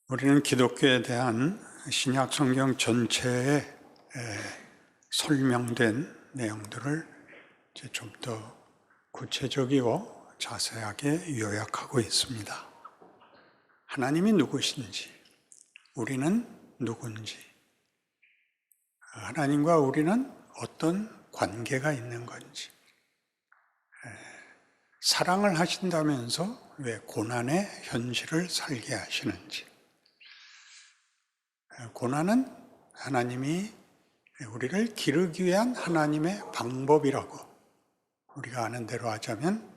우리는 기독교에 대한 신약 성경 전체에 설명된 내용들을 좀 더 구체적이고 자세하게 요약하고 있습니다. 하나님이 누구신지, 우리는 누군지, 하나님과 우리는 어떤 관계가 있는 건지, 사랑을 하신다면서 왜 고난의 현실을 살게 하시는지, 고난은 하나님이 우리를 기르기 위한 하나님의 방법이라고 우리가 아는 대로 하자면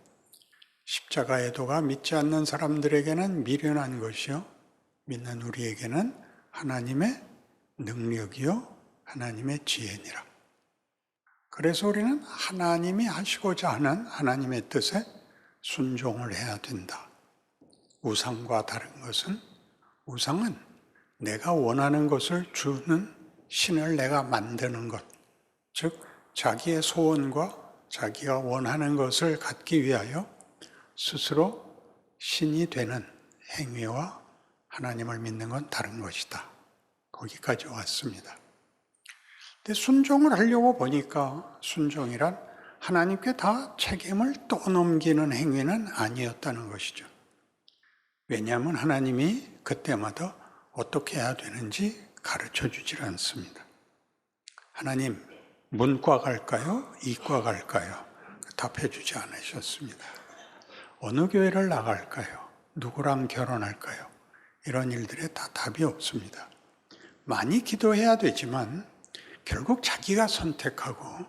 십자가의 도가 믿지 않는 사람들에게는 미련한 것이요 믿는 우리에게는 하나님의 능력이요 하나님의 지혜니라. 그래서 우리는 하나님이 하시고자 하는 하나님의 뜻에 순종을 해야 된다. 우상과 다른 것은, 우상은 내가 원하는 것을 주는 신을 내가 만드는 것, 즉 자기의 소원과 자기가 원하는 것을 갖기 위하여 스스로 신이 되는 행위와 하나님을 믿는 건 다른 것이다. 거기까지 왔습니다. 근데 순종을 하려고 보니까 순종이란 하나님께 다 책임을 떠넘기는 행위는 아니었다는 것이죠. 왜냐하면 하나님이 그때마다 어떻게 해야 되는지 가르쳐 주질 않습니다. 하나님, 문과 갈까요? 이과 갈까요? 답해 주지 않으셨습니다. 어느 교회를 나갈까요? 누구랑 결혼할까요? 이런 일들에 다 답이 없습니다. 많이 기도해야 되지만 결국 자기가 선택하고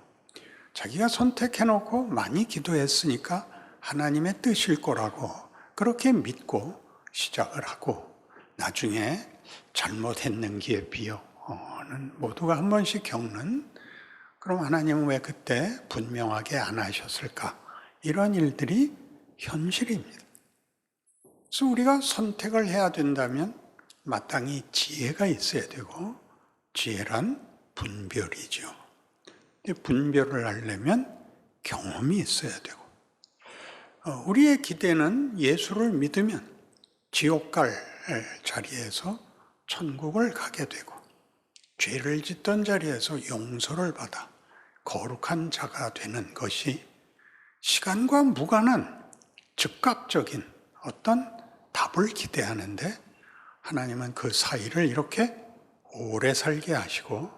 자기가 선택해놓고 많이 기도했으니까 하나님의 뜻일 거라고 그렇게 믿고 시작을 하고 나중에 잘못했는기에 비어는 모두가 한 번씩 겪는, 그럼 하나님은 왜 그때 분명하게 안 하셨을까? 이런 일들이 현실입니다. 그래서 우리가 선택을 해야 된다면 마땅히 지혜가 있어야 되고, 지혜란 분별이죠. 분별을 하려면 경험이 있어야 되고, 우리의 기대는 예수를 믿으면 지옥 갈 자리에서 천국을 가게 되고, 죄를 짓던 자리에서 용서를 받아 거룩한 자가 되는 것이 시간과 무관한 즉각적인 어떤 답을 기대하는데, 하나님은 그 사이를 이렇게 오래 살게 하시고,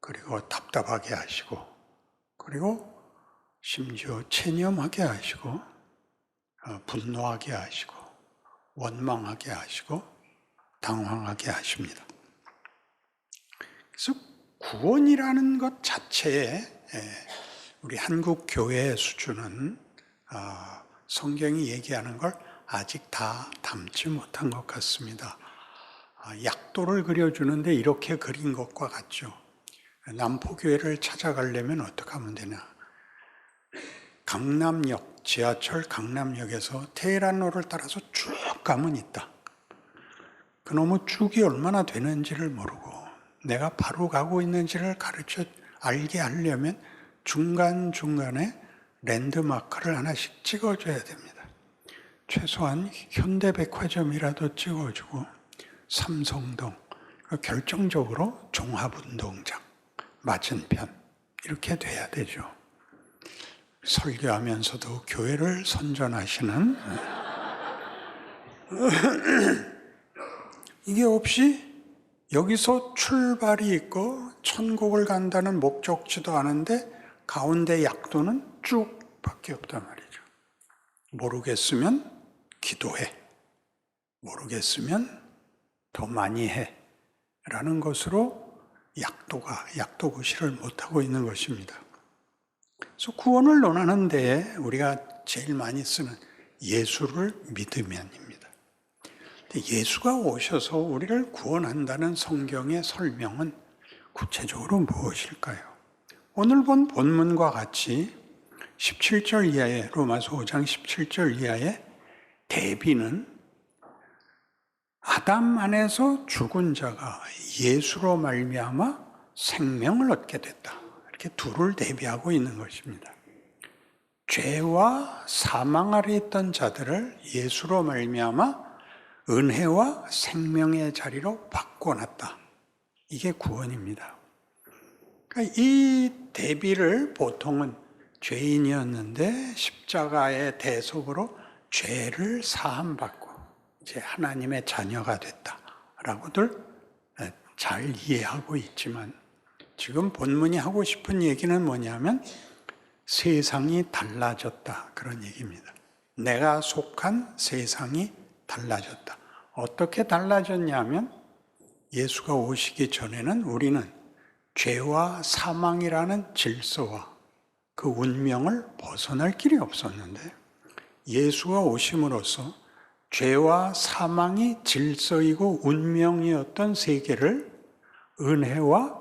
그리고 답답하게 하시고, 그리고 심지어 체념하게 하시고, 분노하게 하시고, 원망하게 하시고, 당황하게 하십니다. 그래서 구원이라는 것 자체에 우리 한국 교회의 수준은 성경이 얘기하는 걸 아직 다 담지 못한 것 같습니다. 약도를 그려주는데 이렇게 그린 것과 같죠. 남포교회를 찾아가려면 어떻게 하면 되냐. 강남역, 지하철 강남역에서 테헤란로를 따라서 쭉 가면 있다. 그놈의 쭉이 얼마나 되는지를 모르고 내가 바로 가고 있는지를 가르쳐 알게 하려면 중간중간에 랜드마크를 하나씩 찍어줘야 됩니다. 최소한 현대백화점이라도 찍어주고, 삼성동, 결정적으로 종합운동장 맞은편, 이렇게 돼야 되죠. 설교하면서도 교회를 선전하시는 이게 없이 여기서 출발이 있고 천국을 간다는 목적지도 아는데 가운데 약도는 쭉 밖에 없단 말이죠. 모르겠으면 기도해. 모르겠으면 더 많이 해. 라는 것으로 약도구실을 못하고 있는 것입니다. 그래서 구원을 논하는 데에 우리가 제일 많이 쓰는 예수를 믿으면입니다. 예수가 오셔서 우리를 구원한다는 성경의 설명은 구체적으로 무엇일까요? 오늘 본 본문과 같이 17절 이하의, 로마서 5장 17절 이하의 대비는 아담 안에서 죽은 자가 예수로 말미암아 생명을 얻게 됐다. 이렇게 둘을 대비하고 있는 것입니다. 죄와 사망 아래 있던 자들을 예수로 말미암아 은혜와 생명의 자리로 바꿔놨다. 이게 구원입니다. 그러니까 이 대비를 보통은 죄인이었는데 십자가의 대속으로 죄를 사함받고 이제 하나님의 자녀가 됐다라고들 잘 이해하고 있지만, 지금 본문이 하고 싶은 얘기는 뭐냐면 세상이 달라졌다, 그런 얘기입니다. 내가 속한 세상이 달라졌다. 어떻게 달라졌냐면 예수가 오시기 전에는 우리는 죄와 사망이라는 질서와 그 운명을 벗어날 길이 없었는데, 예수가 오심으로써 죄와 사망이 질서이고 운명이었던 세계를 은혜와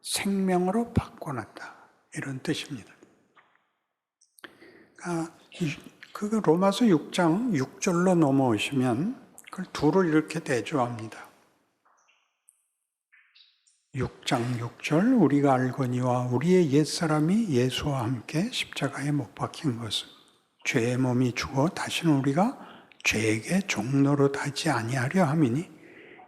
생명으로 바꿔놨다, 이런 뜻입니다. 그 로마서 6장 6절로 넘어오시면 그걸 둘을 이렇게 대조합니다. 6장 6절, 우리가 알거니와 우리의 옛사람이 예수와 함께 십자가에 못 박힌 것은 죄의 몸이 죽어 다시는 우리가 죄에게 종노릇하지 아니하려 함이니,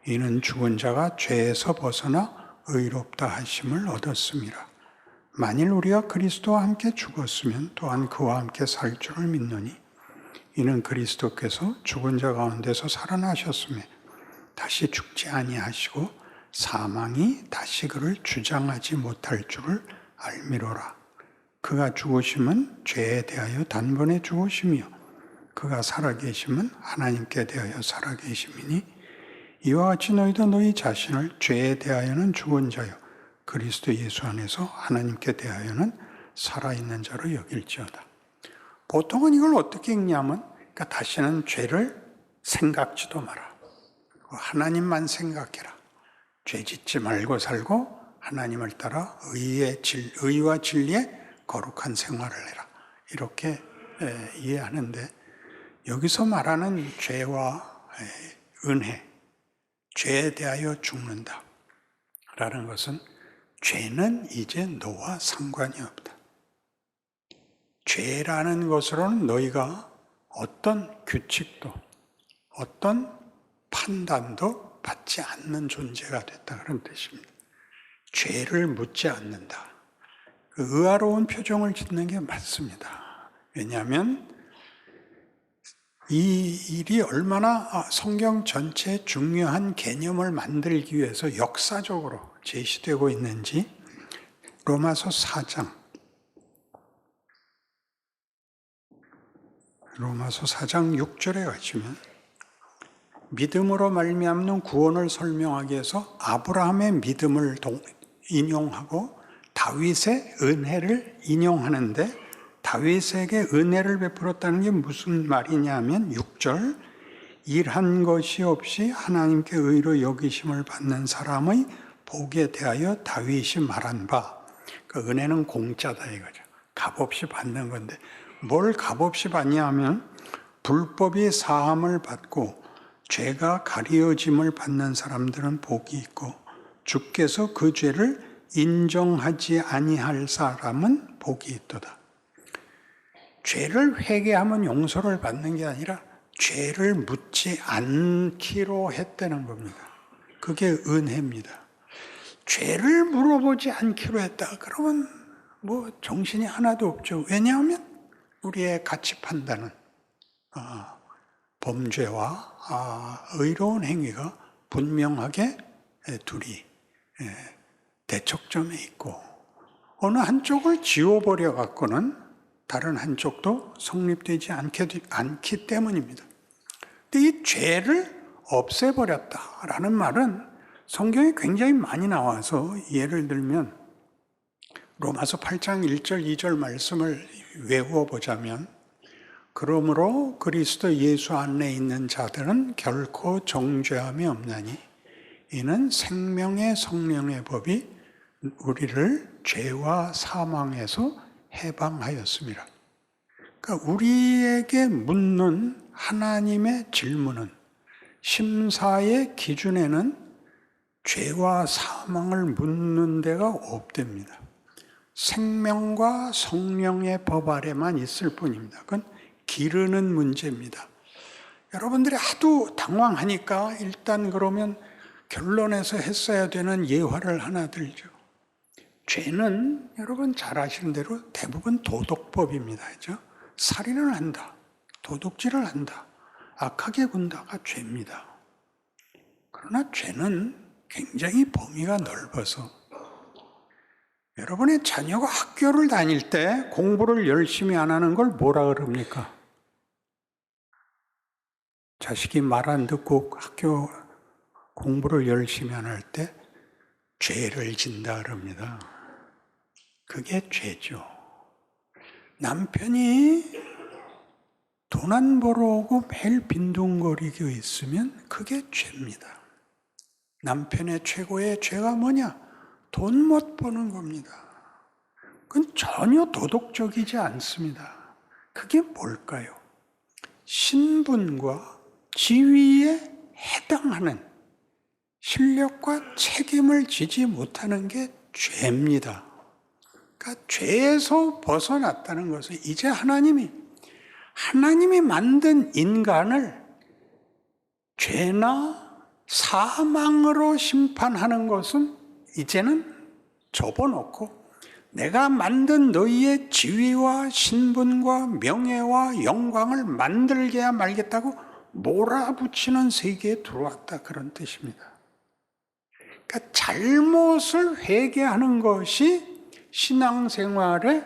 이는 죽은 자가 죄에서 벗어나 의롭다 하심을 얻었음이라. 만일 우리가 그리스도와 함께 죽었으면 또한 그와 함께 살 줄을 믿노니, 이는 그리스도께서 죽은 자 가운데서 살아나셨음에 다시 죽지 아니하시고 사망이 다시 그를 주장하지 못할 줄을 알미로라. 그가 죽으심은 죄에 대하여 단번에 죽으심이요 그가 살아계심은 하나님께 대하여 살아계심이니, 이와 같이 너희도 너희 자신을 죄에 대하여는 죽은 자요 그리스도 예수 안에서 하나님께 대하여는 살아있는 자로 여길지어다. 보통은 이걸 어떻게 읽냐면, 그러니까 다시는 죄를 생각지도 마라. 하나님만 생각해라. 죄 짓지 말고 살고 하나님을 따라 의와 진리의 거룩한 생활을 해라. 이렇게 이해하는데, 여기서 말하는 죄와 은혜, 죄에 대하여 죽는다 라는 것은 죄는 이제 너와 상관이 없다. 죄라는 것으로는 너희가 어떤 규칙도 어떤 판단도 받지 않는 존재가 됐다, 그런 뜻입니다. 죄를 묻지 않는다. 그 의아로운 표정을 짓는 게 맞습니다. 왜냐하면 이 일이 얼마나 성경 전체에 중요한 개념을 만들기 위해서 역사적으로 제시되고 있는지, 로마서 4장 6절에 가시면 믿음으로 말미암는 구원을 설명하기 위해서 아브라함의 믿음을 인용하고 다윗의 은혜를 인용하는데, 다윗에게 은혜를 베풀었다는 게 무슨 말이냐면 6절, 일한 것이 없이 하나님께 의로 여기심을 받는 사람의 복에 대하여 다윗이 말한 바, 그 은혜는 공짜다 이거죠. 값없이 받는 건데, 뭘 값없이 받냐 하면 불법이 사함을 받고 죄가 가리워짐을 받는 사람들은 복이 있고, 주께서 그 죄를 인정하지 아니할 사람은 복이 있도다. 죄를 회개하면 용서를 받는 게 아니라 죄를 묻지 않기로 했다는 겁니다. 그게 은혜입니다. 죄를 물어보지 않기로 했다. 그러면 뭐 정신이 하나도 없죠. 왜냐하면 우리의 가치 판단은 범죄와 의로운 행위가 분명하게 둘이 대척점에 있고, 어느 한쪽을 지워버려 갖고는 다른 한쪽도 성립되지 않기 때문입니다. 근데 이 죄를 없애버렸다라는 말은 성경에 굉장히 많이 나와서, 예를 들면 로마서 8장 1절 2절 말씀을 외워보자면, 그러므로 그리스도 예수 안에 있는 자들은 결코 정죄함이 없나니, 이는 생명의 성령의 법이 우리를 죄와 사망에서 해방하였습니다. 그러니까 우리에게 묻는 하나님의 질문은, 심사의 기준에는 죄와 사망을 묻는 데가 없답니다. 생명과 성령의 법 아래만 있을 뿐입니다. 그건 기르는 문제입니다. 여러분들이 하도 당황하니까 일단 그러면 결론에서 했어야 되는 예화를 하나 들죠. 죄는 여러분 잘 아시는 대로 대부분 도덕법입니다. 그죠? 살인을 한다, 도둑질을 한다, 악하게 군다가 죄입니다. 그러나 죄는 굉장히 범위가 넓어서 여러분의 자녀가 학교를 다닐 때 공부를 열심히 안 하는 걸 뭐라 그럽니까? 자식이 말 안 듣고 학교 공부를 열심히 안 할 때 죄를 진다 그럽니다. 그게 죄죠. 남편이 돈 안 벌어오고 매일 빈둥거리고 있으면 그게 죄입니다. 남편의 최고의 죄가 뭐냐? 돈 못 버는 겁니다. 그건 전혀 도덕적이지 않습니다. 그게 뭘까요? 신분과 지위에 해당하는 실력과 책임을 지지 못하는 게 죄입니다. 그러니까 죄에서 벗어났다는 것은 이제 하나님이 만든 인간을 죄나 사망으로 심판하는 것은 이제는 접어놓고 내가 만든 너희의 지위와 신분과 명예와 영광을 만들게야 말겠다고 몰아붙이는 세계에 들어왔다, 그런 뜻입니다. 그러니까 잘못을 회개하는 것이 신앙생활의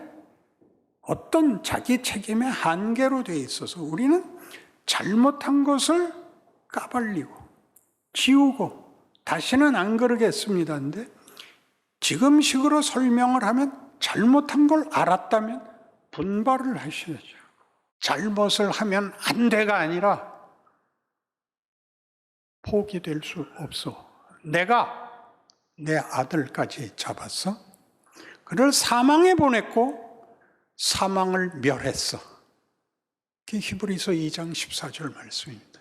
어떤 자기 책임의 한계로 되어 있어서 우리는 잘못한 것을 까발리고 지우고 다시는 안 그러겠습니다. 근데 지금식으로 설명을 하면 잘못한 걸 알았다면 분발을 하셔야죠. 잘못을 하면 안 돼가 아니라 포기될 수 없어. 내가 내 아들까지 잡았어. 그를 사망에 보냈고 사망을 멸했어. 그게 히브리서 2장 14절 말씀입니다.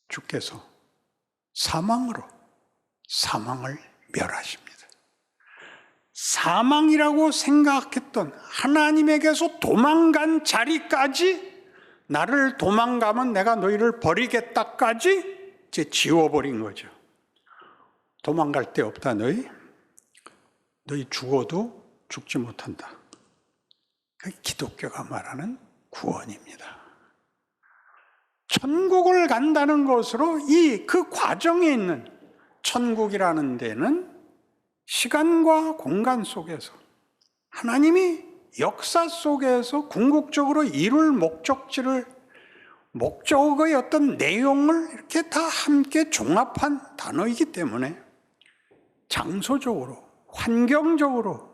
주께서 사망으로 사망을 멸하십니다. 사망이라고 생각했던 하나님에게서 도망간 자리까지 나를 도망가면 내가 너희를 버리겠다까지 이제 지워버린 거죠. 도망갈 데 없다 너희 죽어도 죽지 못한다. 그게 기독교가 말하는 구원입니다. 천국을 간다는 것으로 그 과정에 있는 천국이라는 데는 시간과 공간 속에서 하나님이 역사 속에서 궁극적으로 이룰 목적의 어떤 내용을 이렇게 다 함께 종합한 단어이기 때문에 장소적으로, 환경적으로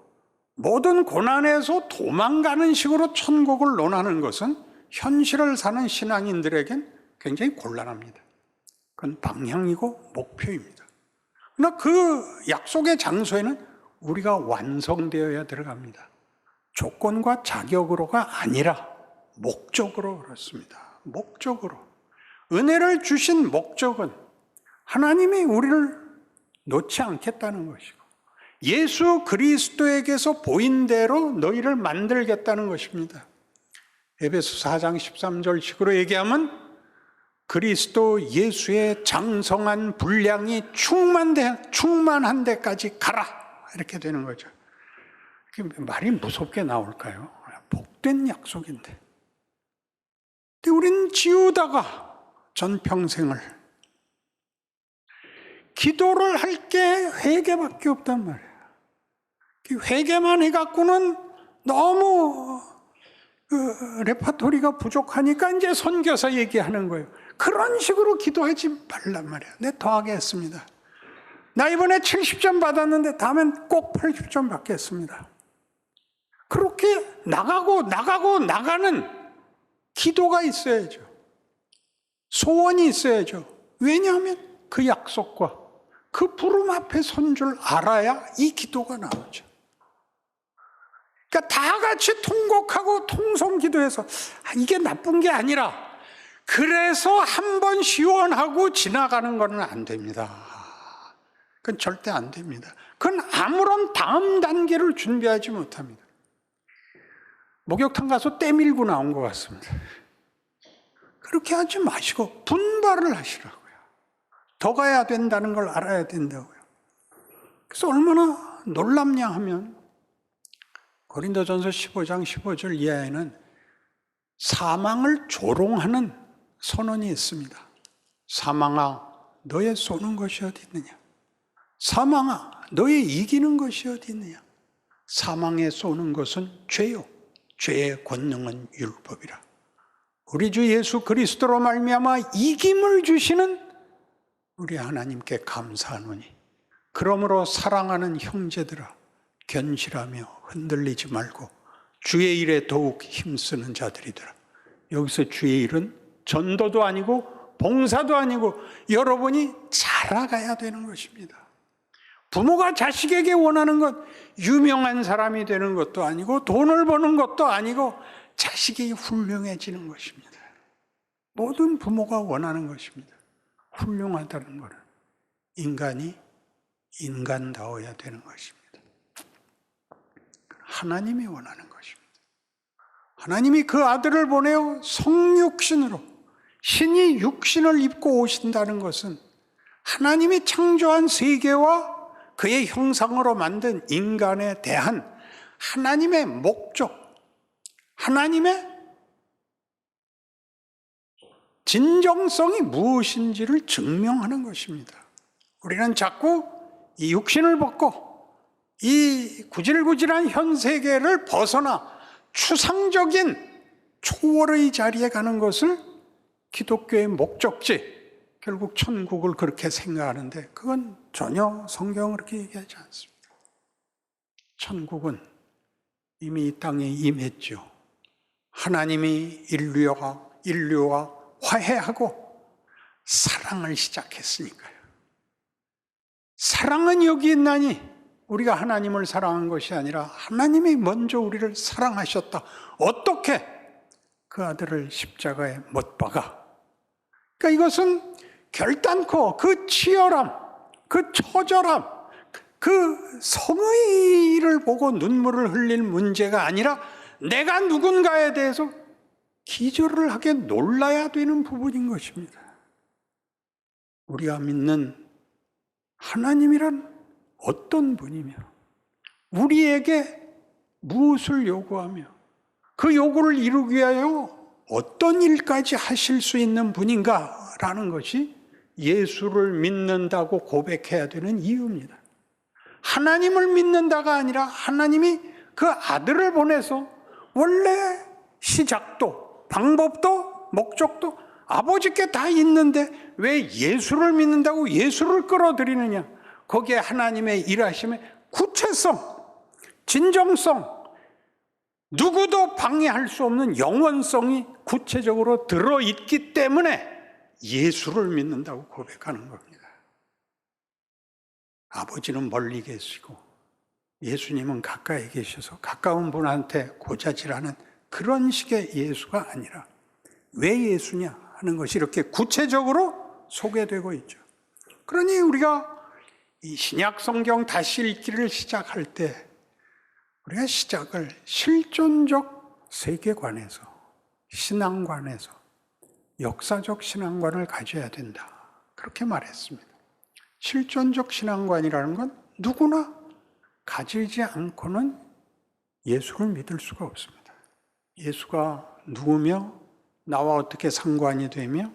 모든 고난에서 도망가는 식으로 천국을 논하는 것은 현실을 사는 신앙인들에겐 굉장히 곤란합니다. 그건 방향이고 목표입니다. 그러나 그 약속의 장소에는 우리가 완성되어야 들어갑니다. 조건과 자격으로가 아니라 목적으로 그렇습니다. 목적으로. 은혜를 주신 목적은 하나님이 우리를 놓지 않겠다는 것이고 예수 그리스도에게서 보인 대로 너희를 만들겠다는 것입니다. 에베소 4장 13절식으로 얘기하면 그리스도 예수의 장성한 분량이 충만한 데까지 가라, 이렇게 되는 거죠. 말이 무섭게 나올까요? 복된 약속인데. 근데 우리는 지우다가 전평생을 기도를 할 게 회개밖에 없단 말이에요. 회개만 해갖고는 너무 레파토리가 부족하니까 이제 선교사 얘기하는 거예요. 그런 식으로 기도하지 말란 말이에요. 내 더하게 했습니다. 나 이번에 70점 받았는데 다음엔 꼭 80점 받겠습니다. 그렇게 나가는 기도가 있어야죠. 소원이 있어야죠. 왜냐하면 그 약속과 그 부름 앞에 선 줄 알아야 이 기도가 나오죠. 그러니까 다 같이 통곡하고 통성기도해서 이게 나쁜 게 아니라 그래서 한번 시원하고 지나가는 건 안 됩니다. 그건 절대 안 됩니다. 그건 아무런 다음 단계를 준비하지 못합니다. 목욕탕 가서 때 밀고 나온 것 같습니다. 그렇게 하지 마시고 분발을 하시라고요. 더 가야 된다는 걸 알아야 된다고요. 그래서 얼마나 놀랍냐 하면 고린도전서 15장 15절 이하에는 사망을 조롱하는 선언이 있습니다. 사망아, 너의 쏘는 것이 어디 있느냐? 사망아, 너의 이기는 것이 어디 있느냐? 사망에 쏘는 것은 죄요, 죄의 권능은 율법이라. 우리 주 예수 그리스도로 말미암아 이김을 주시는 우리 하나님께 감사하노니 그러므로 사랑하는 형제들아, 견실하며 흔들리지 말고 주의 일에 더욱 힘쓰는 자들이더라. 여기서 주의 일은 전도도 아니고 봉사도 아니고 여러분이 자라가야 되는 것입니다. 부모가 자식에게 원하는 것, 유명한 사람이 되는 것도 아니고 돈을 버는 것도 아니고 자식이 훌륭해지는 것입니다. 모든 부모가 원하는 것입니다. 훌륭하다는 것은 인간이 인간다워야 되는 것입니다. 하나님이 원하는 것입니다. 하나님이 그 아들을 보내어 성육신으로 신이 육신을 입고 오신다는 것은 하나님이 창조한 세계와 그의 형상으로 만든 인간에 대한 하나님의 목적, 하나님의 진정성이 무엇인지를 증명하는 것입니다. 우리는 자꾸 이 육신을 벗고 이 구질구질한 현 세계를 벗어나 추상적인 초월의 자리에 가는 것을 기독교의 목적지, 결국 천국을 그렇게 생각하는데 그건 전혀 성경은 그렇게 얘기하지 않습니다. 천국은 이미 이 땅에 임했죠. 하나님이 인류와 화해하고 사랑을 시작했으니까요. 사랑은 여기 있나니 우리가 하나님을 사랑한 것이 아니라 하나님이 먼저 우리를 사랑하셨다. 어떻게? 그 아들을 십자가에 못 박아. 그러니까 이것은 결단코 그 치열함, 그 처절함, 그 성의를 보고 눈물을 흘릴 문제가 아니라 내가 누군가에 대해서 기절을 하게 놀라야 되는 부분인 것입니다. 우리가 믿는 하나님이란 어떤 분이며 우리에게 무엇을 요구하며 그 요구를 이루기 위하여 어떤 일까지 하실 수 있는 분인가라는 것이 예수를 믿는다고 고백해야 되는 이유입니다. 하나님을 믿는다가 아니라 하나님이 그 아들을 보내서 원래 시작도 방법도 목적도 아버지께 다 있는데 왜 예수를 믿는다고 예수를 끌어들이느냐? 거기에 하나님의 일하심의 구체성, 진정성, 누구도 방해할 수 없는 영원성이 구체적으로 들어있기 때문에 예수를 믿는다고 고백하는 겁니다. 아버지는 멀리 계시고 예수님은 가까이 계셔서 가까운 분한테 고자질하는 그런 식의 예수가 아니라 왜 예수냐 하는 것이 이렇게 구체적으로 소개되고 있죠. 그러니 우리가 이 신약 성경 다시 읽기를 시작할 때 우리가 시작을 실존적 세계관에서, 신앙관에서, 역사적 신앙관을 가져야 된다. 그렇게 말했습니다. 실존적 신앙관이라는 건 누구나 가지지 않고는 예수를 믿을 수가 없습니다. 예수가 누구며 나와 어떻게 상관이 되며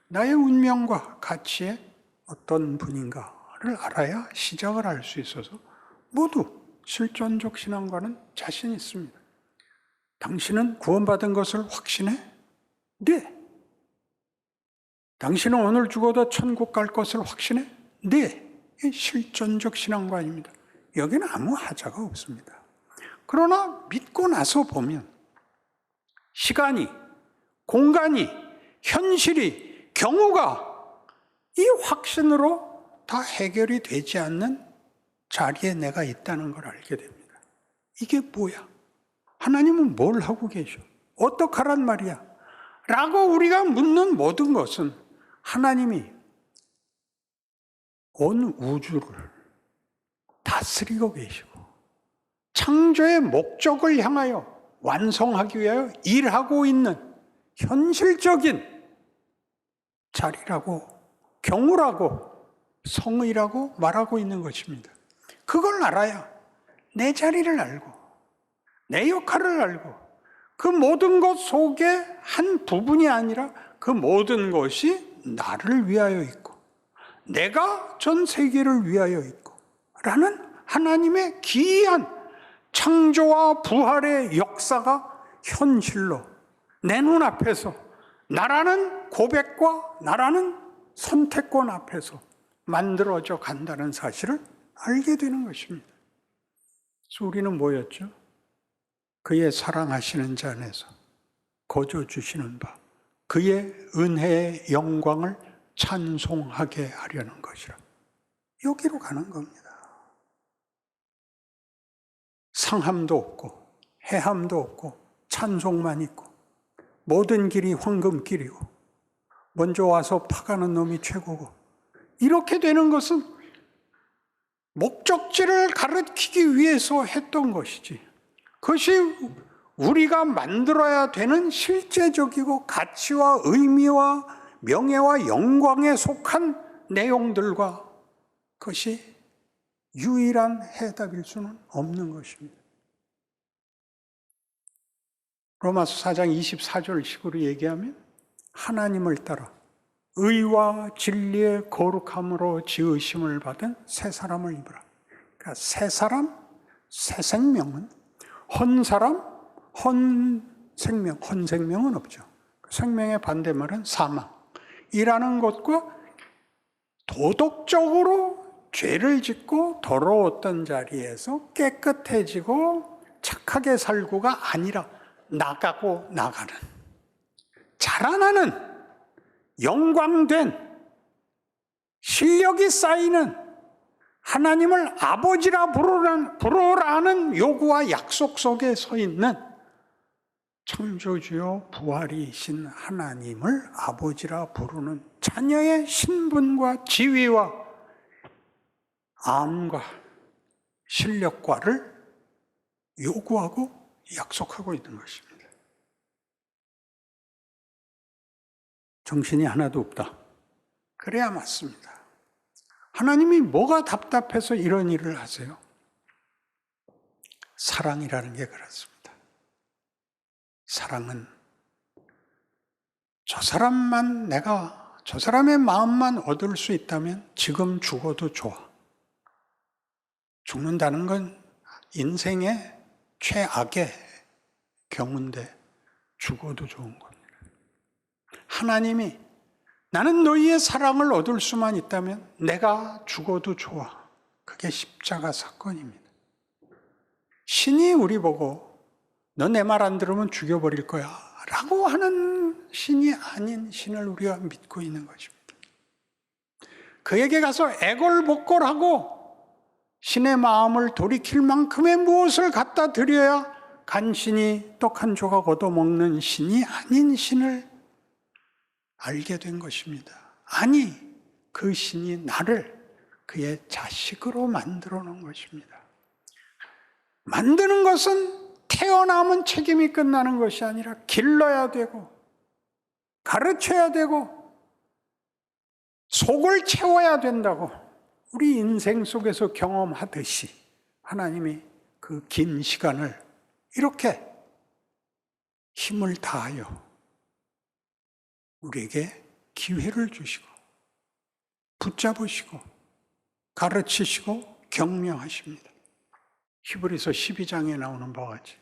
나의 운명과 가치에 어떤 분인가를 알아야 시작을 할 수 있어서 모두 실존적 신앙과는 자신 있습니다. 당신은 구원받은 것을 확신해? 네. 당신은 오늘 죽어도 천국 갈 것을 확신해? 네. 이게 실존적 신앙관입니다. 여기는 아무 하자가 없습니다. 그러나 믿고 나서 보면 시간이, 공간이, 현실이, 경우가 이 확신으로 다 해결이 되지 않는 자리에 내가 있다는 걸 알게 됩니다. 이게 뭐야? 하나님은 뭘 하고 계셔? 어떡하란 말이야? 라고 우리가 묻는 모든 것은 하나님이 온 우주를 다스리고 계시고 창조의 목적을 향하여 완성하기 위하여 일하고 있는 현실적인 자리라고, 경우라고, 성의라고 말하고 있는 것입니다. 그걸 알아야 내 자리를 알고 내 역할을 알고 그 모든 것 속에 한 부분이 아니라 그 모든 것이 나를 위하여 있고 내가 전 세계를 위하여 있고 라는 하나님의 기이한 창조와 부활의 역사가 현실로 내 눈앞에서 나라는 고백과 나라는 선택권 앞에서 만들어져 간다는 사실을 알게 되는 것입니다. 그래서 우리는 뭐였죠? 그의 사랑하시는 자 안에서 거저 주시는 바 그의 은혜의 영광을 찬송하게 하려는 것이라. 여기로 가는 겁니다. 상함도 없고 해함도 없고 찬송만 있고 모든 길이 황금길이고 먼저 와서 파가는 놈이 최고고 이렇게 되는 것은 목적지를 가리키기 위해서 했던 것이지 그것이 우리가 만들어야 되는 실제적이고 가치와 의미와 명예와 영광에 속한 내용들과 그것이 유일한 해답일 수는 없는 것입니다. 로마서 4장 24절식으로 얘기하면 하나님을 따라 의와 진리의 거룩함으로 지으심을 받은 새 사람을 입으라. 그러니까 새 사람, 새 생명은 헌 사람, 헌 생명, 헌 생명은 없죠. 생명의 반대말은 사망이라는 것과 도덕적으로 죄를 짓고 더러웠던 자리에서 깨끗해지고 착하게 살고가 아니라 나가고 나가는, 자라나는, 영광된, 실력이 쌓이는, 하나님을 아버지라 부르라는 요구와 약속 속에 서 있는 창조주요 부활이신 하나님을 아버지라 부르는 자녀의 신분과 지위와 암과 실력과를 요구하고 약속하고 있는 것입니다. 정신이 하나도 없다. 그래야 맞습니다. 하나님이 뭐가 답답해서 이런 일을 하세요? 사랑이라는 게 그렇습니다. 사랑은 저 사람의 마음만 얻을 수 있다면 지금 죽어도 좋아. 죽는다는 건 인생의 최악의 경우인데 죽어도 좋은 겁니다. 하나님이 나는 너희의 사랑을 얻을 수만 있다면 내가 죽어도 좋아. 그게 십자가 사건입니다. 신이 우리 보고 너 내 말 안 들으면 죽여버릴 거야 라고 하는 신이 아닌 신을 우리가 믿고 있는 것입니다. 그에게 가서 애걸복걸하고 신의 마음을 돌이킬 만큼의 무엇을 갖다 드려야 간신히 떡 한 조각 얻어먹는 신이 아닌 신을 알게 된 것입니다. 아니, 그 신이 나를 그의 자식으로 만들어 놓은 것입니다. 만드는 것은 태어나면 책임이 끝나는 것이 아니라 길러야 되고 가르쳐야 되고 속을 채워야 된다고 우리 인생 속에서 경험하듯이 하나님이 그 긴 시간을 이렇게 힘을 다하여 우리에게 기회를 주시고 붙잡으시고 가르치시고 격려하십니다. 히브리서 12장에 나오는 바와 같이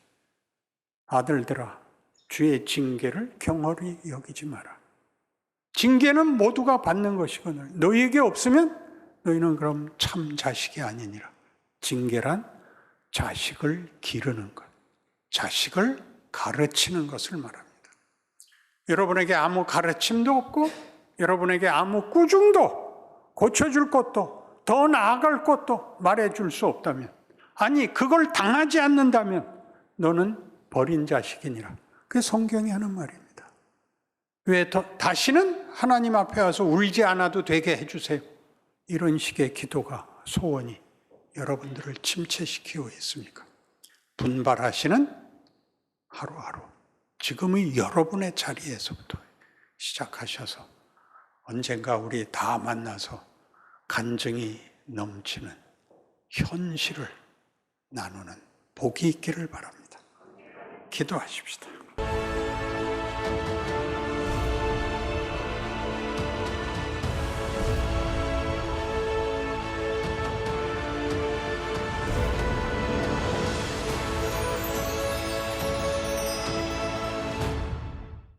아들들아 주의 징계를 경홀히 여기지 마라. 징계는 모두가 받는 것이거늘 너희에게 없으면 너희는 그럼 참 자식이 아니니라. 징계란 자식을 기르는 것, 자식을 가르치는 것을 말합니다. 여러분에게 아무 가르침도 없고 여러분에게 아무 꾸중도 고쳐줄 것도 더 나아갈 것도 말해줄 수 없다면, 아니 그걸 당하지 않는다면 너는 버린 자식이니라. 그게 성경이 하는 말입니다. 왜 다시는 하나님 앞에 와서 울지 않아도 되게 해주세요. 이런 식의 기도가, 소원이 여러분들을 침체시키고 있습니까? 분발하시는 하루하루 지금의 여러분의 자리에서부터 시작하셔서 언젠가 우리 다 만나서 간증이 넘치는 현실을 나누는 복이 있기를 바랍니다. 기도하십시다.